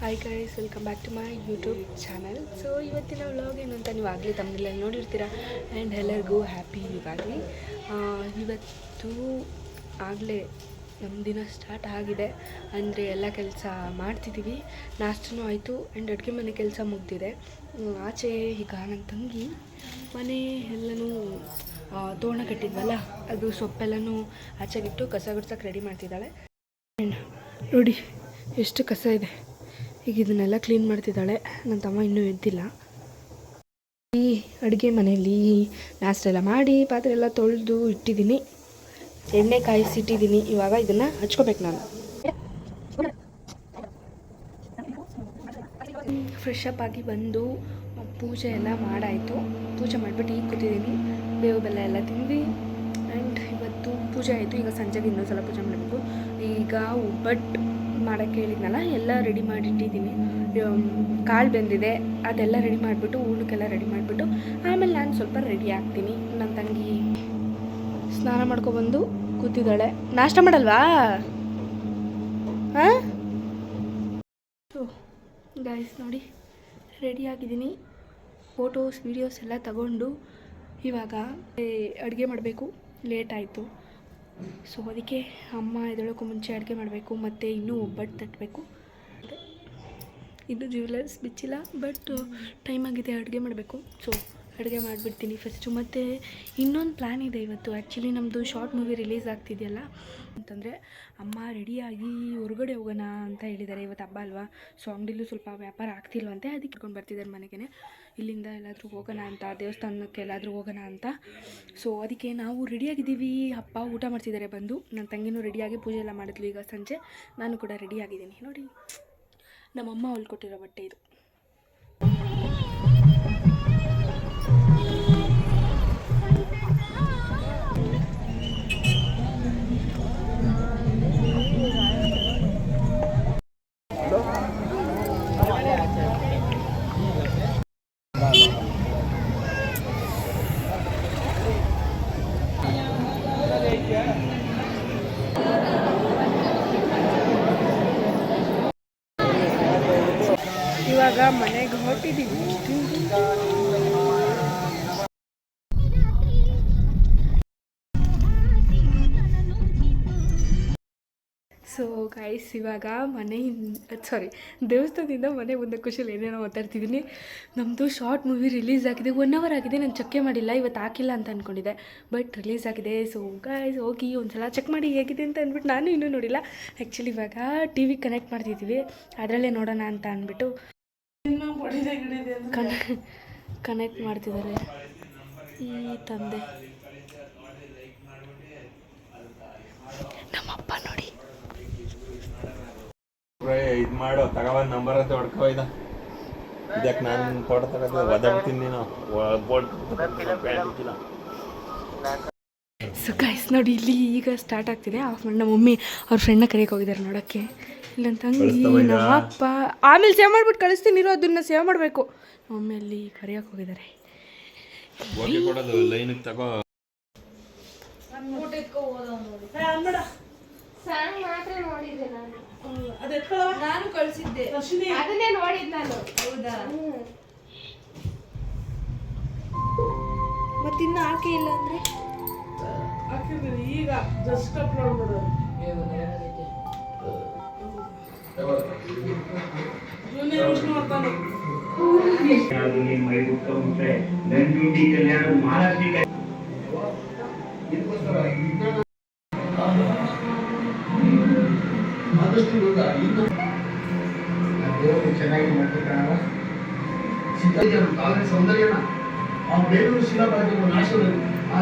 Hi guys, welcome back to my YouTube channel. So ಇವತ್ತಿನ vlog ಏನು ಅಂತ ನೀವು ಆಗಲೇ ತಮ್ಮನೆಲ್ಲ ನೋಡಿರ್ತೀರ. ಆ್ಯಂಡ್ ಎಲ್ಲರಿಗೂ ಹ್ಯಾಪಿ ಯುಗಾದಿ. ಇವತ್ತು ಆಗಲೇ ನಮ್ಮ ದಿನ ಸ್ಟಾರ್ಟ್ ಆಗಿದೆ. ಅಂದರೆ ಎಲ್ಲ ಕೆಲಸ ಮಾಡ್ತಿದ್ದೀವಿ. ನಾಷ್ಟನೂ ಆಯಿತು ಆ್ಯಂಡ್ ಅಡುಗೆ ಮನೆ ಕೆಲಸ ಮುಗ್ದಿದೆ. ಆಚೆ ಈಗ ನನ್ನ ತಂಗಿ ಮನೆ ಎಲ್ಲನೂ ತೋರಣ ಕಟ್ಟಿದ್ವಲ್ಲ, ಅದು ಸೊಪ್ಪೆಲ್ಲನೂ ಆಚೆಗಿಟ್ಟು ಕಸ ಗುಡ್ಸೋಕ್ಕೆ ರೆಡಿ ಮಾಡ್ತಿದ್ದಾಳೆ. ಆ್ಯಂಡ್ ನೋಡಿ ಎಷ್ಟು ಕಸ ಇದೆ. ಈಗ ಇದನ್ನೆಲ್ಲ ಕ್ಲೀನ್ ಮಾಡ್ತಿದ್ದಾಳೆ. ನನ್ನ ತಮ್ಮ ಇನ್ನೂ ಎದ್ದಿಲ್ಲ. ಈ ಅಡುಗೆ ಮನೆಯಲ್ಲಿ ನಾಷ್ಟೆಲ್ಲ ಮಾಡಿ ಪಾತ್ರೆ ಎಲ್ಲ ತೊಳೆದು ಇಟ್ಟಿದ್ದೀನಿ. ಎಣ್ಣೆ ಕಾಯಿಸಿಟ್ಟಿದ್ದೀನಿ. ಇವಾಗ ಇದನ್ನು ಹಚ್ಕೋಬೇಕು ನಾನು. ಫ್ರೆಶ್ ಅಪ್ ಆಗಿ ಬಂದು ಪೂಜೆ ಎಲ್ಲ ಮಾಡಾಯಿತು. ಪೂಜೆ ಮಾಡಿಬಿಟ್ಟು ಈಗ ಕೂತಿದ್ದೀನಿ. ಬೇವು ಬೆಲ್ಲ ಎಲ್ಲ ತಿಂದು ಆ್ಯಂಡ್ ಇವತ್ತು ಪೂಜೆ ಆಯಿತು. ಈಗ ಸಂಜೆಗೆ ಇನ್ನೊಂದು ಪೂಜೆ ಮಾಡಬೇಕು. ಈಗ ಒಬ್ಬಟ್ಟು ಮಾಡೋಕ್ಕೆ ಹೇಳಿದ್ನಲ್ಲ, ಎಲ್ಲ ರೆಡಿ ಮಾಡಿಟ್ಟಿದ್ದೀನಿ. ಕಾಳು ಬೆಂದಿದೆ, ಅದೆಲ್ಲ ರೆಡಿ ಮಾಡಿಬಿಟ್ಟು ಊಟಕ್ಕೆಲ್ಲ ರೆಡಿ ಮಾಡಿಬಿಟ್ಟು ಆಮೇಲೆ ನಾನು ಸ್ವಲ್ಪ ರೆಡಿ ಆಗ್ತೀನಿ. ನನ್ನ ತಂಗಿ ಸ್ನಾನ ಮಾಡ್ಕೊಬಂದು ಕೂತಿದ್ದಾಳೆ. ನಾಷ್ಟ ಮಾಡಲ್ವಾ? ಹಾಂ ಗೈಸ್ ನೋಡಿ, ರೆಡಿ ಆಗಿದ್ದೀನಿ. ಫೋಟೋಸ್ ವೀಡಿಯೋಸ್ ಎಲ್ಲ ತಗೊಂಡು ಇವಾಗ ಅಡುಗೆ ಮಾಡಬೇಕು. ಲೇಟ್ ಆಯಿತು. ಸೊ ಅದಕ್ಕೆ ಅಮ್ಮ ಎದ್ದೇಳೋಕ್ಕೂ ಮುಂಚೆ ಅಡುಗೆ ಮಾಡಬೇಕು. ಮತ್ತು ಇನ್ನೂ ಒಬ್ಬಟ್ಟು ತಟ್ಟಬೇಕು. ಇನ್ನೂ ಜ್ಯುವೆಲರ್ಸ್ ಬಿಚ್ಚಿಲ್ಲ, ಬಟ್ ಟೈಮ್ ಆಗಿದೆ, ಅಡುಗೆ ಮಾಡಬೇಕು. ಸೊ ಅಡುಗೆ ಮಾಡಿಬಿಡ್ತೀನಿ ಫಸ್ಟು. ಮತ್ತು ಇನ್ನೊಂದು ಪ್ಲ್ಯಾನ್ ಇದೆ ಇವತ್ತು. ಆ್ಯಕ್ಚುಲಿ ನಮ್ಮದು ಶಾರ್ಟ್ ಮೂವಿ ರಿಲೀಸ್ ಆಗ್ತಿದೆಯಲ್ಲ ಅಂತಂದರೆ ಅಮ್ಮ ರೆಡಿಯಾಗಿ ಹೊರಗಡೆ ಹೋಗೋಣ ಅಂತ ಹೇಳಿದ್ದಾರೆ. ಇವತ್ತು ಹಬ್ಬ ಅಲ್ವಾ, ಸೊ ಅಂಗಡಿಲೂ ಸ್ವಲ್ಪ ವ್ಯಾಪಾರ ಆಗ್ತಿಲ್ವಂತೆ. ಅದಕ್ಕೆ ಇಟ್ಕೊಂಡು ಬರ್ತಿದ್ದಾರೆ ಮನೆಗೆ. ಇಲ್ಲಿಂದ ಎಲ್ಲಾದರೂ ಹೋಗೋಣ ಅಂತ, ದೇವಸ್ಥಾನಕ್ಕೆ ಎಲ್ಲಾದರೂ ಹೋಗೋಣ ಅಂತ. ಸೊ ಅದಕ್ಕೆ ನಾವು ರೆಡಿಯಾಗಿದ್ದೀವಿ. ಅಪ್ಪ ಊಟ ಮಾಡ್ತಿದ್ದಾರೆ ಬಂದು. ನನ್ನ ತಂಗಿನೂ ರೆಡಿಯಾಗಿ ಪೂಜೆ ಎಲ್ಲ ಮಾಡಿದ್ಲು ಈಗ ಸಂಜೆ. ನಾನು ಕೂಡ ರೆಡಿಯಾಗಿದ್ದೀನಿ. ನೋಡಿ, ನಮ್ಮಮ್ಮ ಹೊಲ್ಕೊಟ್ಟಿರೋ ಬಟ್ಟೆ ಇದು. ಇವಾಗ ಮನೆಗೆ ಹೊರಟಿದ್ದೀವಿ. ಸೊ ಗೈಸ್, ಇವಾಗ ದೇವಸ್ಥಾನದಿಂದ ಮನೆ ಮುಂದೆ ಖುಷಿಯಲ್ಲಿ ಏನೇನೋ ಮಾತಾಡ್ತಿದ್ದೀನಿ. ನಮ್ಮದು ಶಾರ್ಟ್ ಮೂವಿ ರಿಲೀಸ್ ಆಗಿದೆ. 1 hour ಆಗಿದೆ. ನಾನು ಚೆಕ್ಕೆ ಮಾಡಿಲ್ಲ, ಇವತ್ತು ಹಾಕಿಲ್ಲ ಅಂತ ಅಂದ್ಕೊಂಡಿದ್ದೆ, ಬಟ್ ರಿಲೀಸ್ ಆಗಿದೆ. ಸೊ ಗೈಸ್, ಹೋಗಿ ಒಂದು ಸಲ ಚೆಕ್ ಮಾಡಿ ಹೇಗಿದೆ ಅಂತ ಅಂದ್ಬಿಟ್ಟು ನಾನು ಇನ್ನೂ ನೋಡಿಲ್ಲ. ಆ್ಯಕ್ಚುಲಿ ಇವಾಗ ಟಿ ವಿ ಕನೆಕ್ಟ್ ಮಾಡ್ತಿದ್ದೀವಿ, ಅದರಲ್ಲೇ ನೋಡೋಣ ಅಂತ ಅಂದ್ಬಿಟ್ಟು ಕನೆಕ್ಟ್ ಮಾಡ್ತಿದ್ದಾರೆ ಈ ತಂದೆ. ನಮ್ಮಪ್ಪ ನೋಡಿ, ಇದು ಮಾಡೋ ತಗೊಂಡ್ ನಂಬರ್ ಅಂತ ಹೊಡ್ಕೋಯ್ದ. ಇದಕ್ಕೆ ನಾನು ಫೋಟೋ ತಗೋದು ಒದಾಡ್ತೀನಿ. ನೀನು ಸೊ ಗೈಸ್ ನೋಡಿ, ಇಲ್ಲಿ ಈಗ ಸ್ಟಾರ್ಟ್ ಆಗ್ತಿದೆ. ಆಫ್ ಮಾಡಿ ನಮ್ಮ ಮಮ್ಮಿ ಅವ್ರ ಫ್ರೆಂಡ್ನ ಕರೆಯೋಕೆ ಹೋಗಿದ್ದಾರೆ ನೋಡೋಕ್ಕೆ. ಇಲ್ಲ ತಂಗಿ, ನಮ್ಮ ಅಪ್ಪ ಆಮೇಲೆ ಸೇವ್ ಮಾಡ್ಬಿಟ್ಟು ಕಳಿಸ್ತೀನಿ ಇರೋ, ಅದನ್ನ ಸೇವ್ ಮಾಡಬೇಕು. ಮಮ್ಮಿ ಅಲ್ಲಿ ಕರೆಯೋಕೆ ಹೋಗಿದ್ದಾರೆ. ಲೈನಿಗೆ ತಗೋ. ನಾನು ಕಳಿಸಿದ್ದೆ, ಅದನ್ನೇ ನೋಡಿದ್ ನಾನು. ಹೌದಾ? ಮತ್ತಿನ್ನ ಹಾಕಿ ಇಲ್ಲ ಅಂದ್ರೆ ಹಾಕಿದ್ದೀನಿ ಈಗ, ಜಸ್ಟ್ ಅಪ್ಲೋಡ್ ಮಾಡೋದು. ಚೆನ್ನಾಗಿ ಮಾಡ್ತಿದ್ದಾರ ಸೌಂದರ್ಯನ ಆ ಬೇಲೂರು ಶಿಲಾಬಾಗಿ ನಾಶೋದು ಆ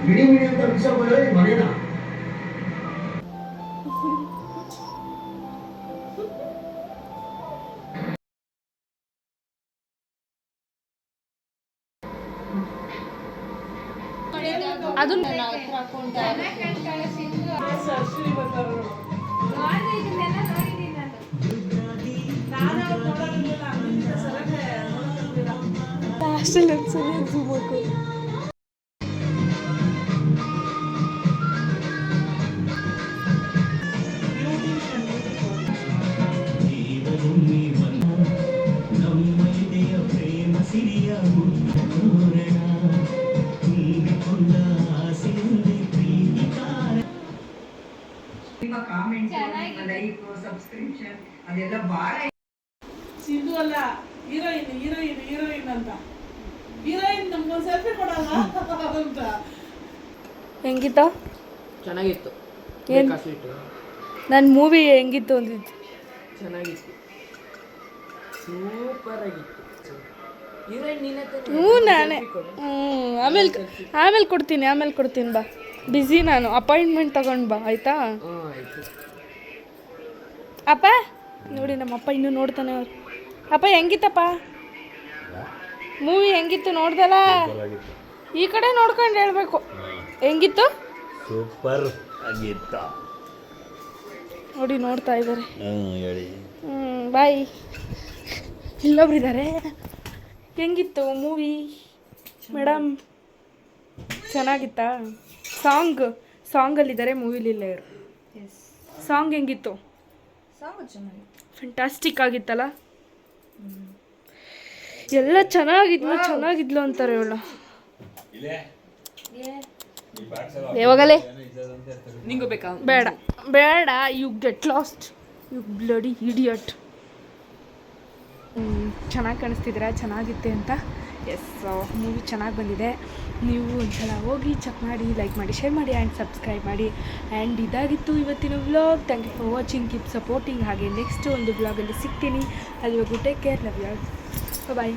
ಮಿಡಿ ಮಿಡಿ ಅಂತ ಬಿಸಾಕೋದ್ರೆ ಮನೇನ. ಅದು ಲಾಸ್ಟಲ್ಲಿ ಅನ್ಸೋದು ಝೂಮ್ ಹಾಕೋ. ಲೈಕ್ ಸಬ್ಸ್ಕ್ರಿಪ್ಷನ್ ಅದೆಲ್ಲ ಭಾಳ ಸಿಂಧು ಅಲ್ಲ ಹೀರೋಯಿನ್ ಅಂತ ಹೀರೋಯಿನ್ ನಮ್ಗೊಂದು ಸೆಲ್ಫಿ ಕೊಡಲ್ಲ ಅಂತ ಹೆಂಗಿತ್ತು ಚೆನ್ನಾಗಿತ್ತು ಏನು ನನ್ನ ಮೂವಿ ಹೆಂಗಿತ್ತು ಅಂದಿದ್ದು ಚೆನ್ನಾಗಿತ್ತು ಸೂಪರ್ ಆಗಿತ್ತು ಹೀರೋಯಿನ್ ನೀನೇ ಹ್ಞೂ ನಾನೇ ಆಮೇಲೆ ಕೊಡ್ತೀನಿ ಬಾ ಬ್ಯುಸಿ ನಾನು ಅಪಾಯಿಂಟ್ಮೆಂಟ್ ತಗೊಂಡು ಬಾ ಆಯಿತಾ ಆಯ್ತು ಅಪ್ಪ ನೋಡಿ ನಮ್ಮಪ್ಪ ಇನ್ನೂ ನೋಡ್ತಾನೆ ಅವ್ರು ಅಪ್ಪ ಹೆಂಗಿತ್ತಪ್ಪ ಮೂವಿ ಹೆಂಗಿತ್ತು ನೋಡ್ದಲ್ಲ ಈ ಕಡೆ ನೋಡ್ಕೊಂಡು ಹೇಳ್ಬೇಕು ಹೆಂಗಿತ್ತು ಸೂಪರ್ ಆಗಿತ್ತ ನೋಡಿ ನೋಡ್ತಾ ಇದ್ದಾರೆ ಹೇಳಿ ಬಾಯ್ ಇಲ್ಲೊಬ್ರು ಇದ್ದಾರೆ ಹೆಂಗಿತ್ತು ಮೂವಿ ಮೇಡಮ್ ಚೆನ್ನಾಗಿತ್ತಾ ಸಾಂಗಲ್ಲಿದ್ದಾರೆ ಮೂವಿಲಿಲ್ಲ ಇವರು ಸಾಂಗ್ ಹೆಂಗಿತ್ತು ಫ್ಯಾಂಟಾಸ್ಟಿಕ್ ಆಗಿತ್ತಲ್ಲ ಎಲ್ಲ ಚೆನ್ನಾಗಿದ್ಲು ಅಂತಾರೆ ಇವಳು ಯಾವಾಗಲೇ ನಿಂಗೂ ಬೇಕಾ ಬೇಡ you get lost you bloody idiot ಚೆನ್ನಾಗಿ ಕಾಣಿಸ್ತಿದ್ದೀರಾ ಚೆನ್ನಾಗಿತ್ತೆ ಅಂತ ಎಸ್ ಮೂವಿ ಚೆನ್ನಾಗಿ ಬಂದಿದೆ ನೀವು ಒಂದ್ಸಲ ಹೋಗಿ ಚೆಕ್ ಮಾಡಿ ಲೈಕ್ ಮಾಡಿ ಶೇರ್ ಮಾಡಿ ಆ್ಯಂಡ್ ಸಬ್ಸ್ಕ್ರೈಬ್ ಮಾಡಿ ಆ್ಯಂಡ್ ಇದಾಗಿತ್ತು ಇವತ್ತಿನ vlog. Thank you for watching, keep supporting. ಹಾಗೆ ನೆಕ್ಸ್ಟ್ ಒಂದು ವ್ಲಾಗಲ್ಲಿ ಸಿಗ್ತೀನಿ. ಅಲ್ಲಿವರೆಗೂ take care, love you all, bye.